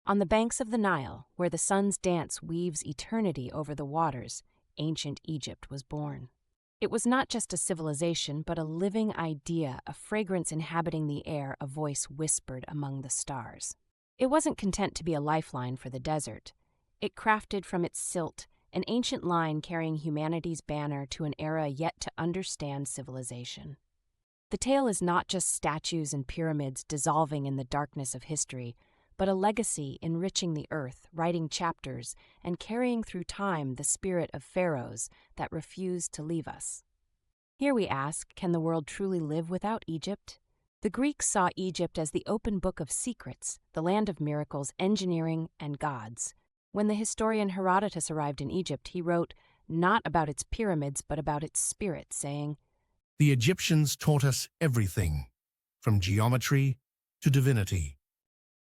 On the banks of the Nile, where the sun's dance weaves eternity over the waters, ancient Egypt was born. It was not just a civilization, but a living idea, a fragrance inhabiting the air, a voice whispered among the stars. It wasn't content to be a lifeline for the desert. It crafted from its silt an ancient line carrying humanity's banner to an era yet to understand civilization. The tale is not just statues and pyramids dissolving in the darkness of history, but a legacy enriching the earth, writing chapters, and carrying through time the spirit of pharaohs that refused to leave us. Here we ask, can the world truly live without Egypt? The Greeks saw Egypt as the open book of secrets, the land of miracles, engineering, and gods. When the historian Herodotus arrived in Egypt, he wrote not about its pyramids, but about its spirit, saying, "The Egyptians taught us everything, from geometry to divinity."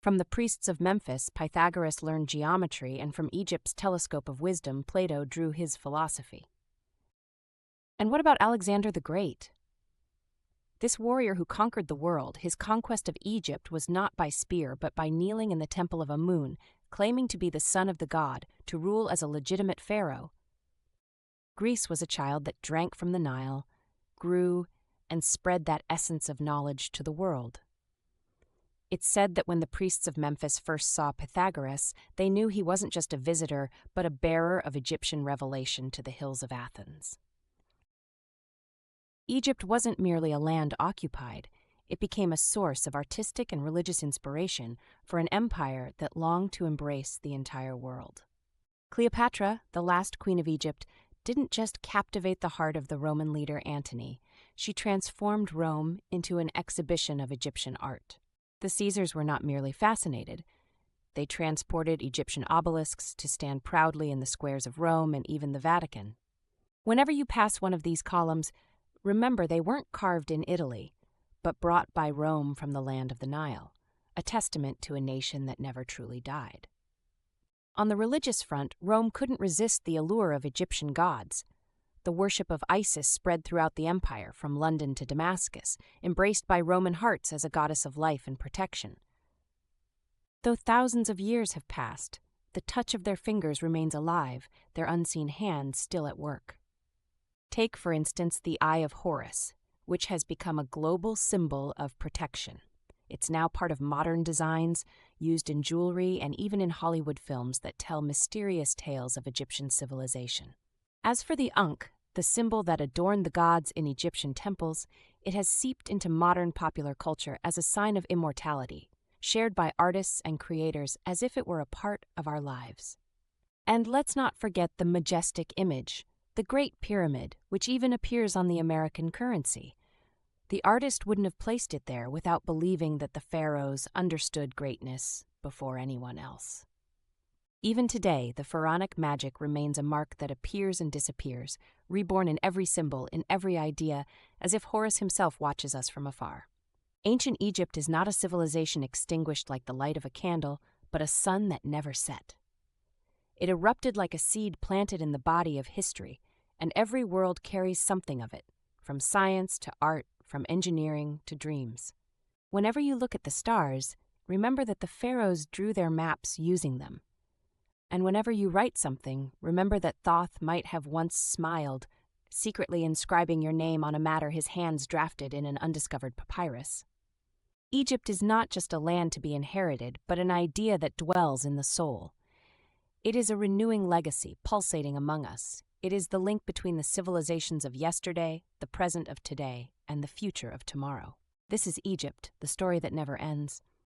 From the priests of Memphis, Pythagoras learned geometry, and from Egypt's telescope of wisdom, Plato drew his philosophy. And what about Alexander the Great? This warrior who conquered the world, his conquest of Egypt was not by spear, but by kneeling in the Temple of Amun, claiming to be the son of the god, to rule as a legitimate pharaoh. Greece was a child that drank from the Nile, grew, and spread that essence of knowledge to the world. It's said that when the priests of Memphis first saw Pythagoras, they knew he wasn't just a visitor, but a bearer of Egyptian revelation to the hills of Athens. Egypt wasn't merely a land occupied. It became a source of artistic and religious inspiration for an empire that longed to embrace the entire world. Cleopatra, the last queen of Egypt, didn't just captivate the heart of the Roman leader Antony. She transformed Rome into an exhibition of Egyptian art. The Caesars were not merely fascinated. They transported Egyptian obelisks to stand proudly in the squares of Rome and even the Vatican. Whenever you pass one of these columns, remember they weren't carved in Italy, but brought by Rome from the land of the Nile, a testament to a nation that never truly died. On the religious front, Rome couldn't resist the allure of Egyptian gods. The worship of Isis spread throughout the empire, from London to Damascus, embraced by Roman hearts as a goddess of life and protection. Though thousands of years have passed, the touch of their fingers remains alive, their unseen hands still at work. Take, for instance, the Eye of Horus, which has become a global symbol of protection. It's now part of modern designs, used in jewelry and even in Hollywood films that tell mysterious tales of Egyptian civilization. As for the Ankh, the symbol that adorned the gods in Egyptian temples, it has seeped into modern popular culture as a sign of immortality, shared by artists and creators as if it were a part of our lives. And let's not forget the majestic image, the Great Pyramid, which even appears on the American currency. The artist wouldn't have placed it there without believing that the pharaohs understood greatness before anyone else. Even today, the pharaonic magic remains a mark that appears and disappears, reborn in every symbol, in every idea, as if Horus himself watches us from afar. Ancient Egypt is not a civilization extinguished like the light of a candle, but a sun that never set. It erupted like a seed planted in the body of history, and every world carries something of it, from science to art, from engineering to dreams. Whenever you look at the stars, remember that the pharaohs drew their maps using them. And whenever you write something, remember that Thoth might have once smiled, secretly inscribing your name on a matter his hands drafted in an undiscovered papyrus. Egypt is not just a land to be inherited, but an idea that dwells in the soul. It is a renewing legacy pulsating among us. It is the link between the civilizations of yesterday, the present of today, and the future of tomorrow. This is Egypt, the story that never ends.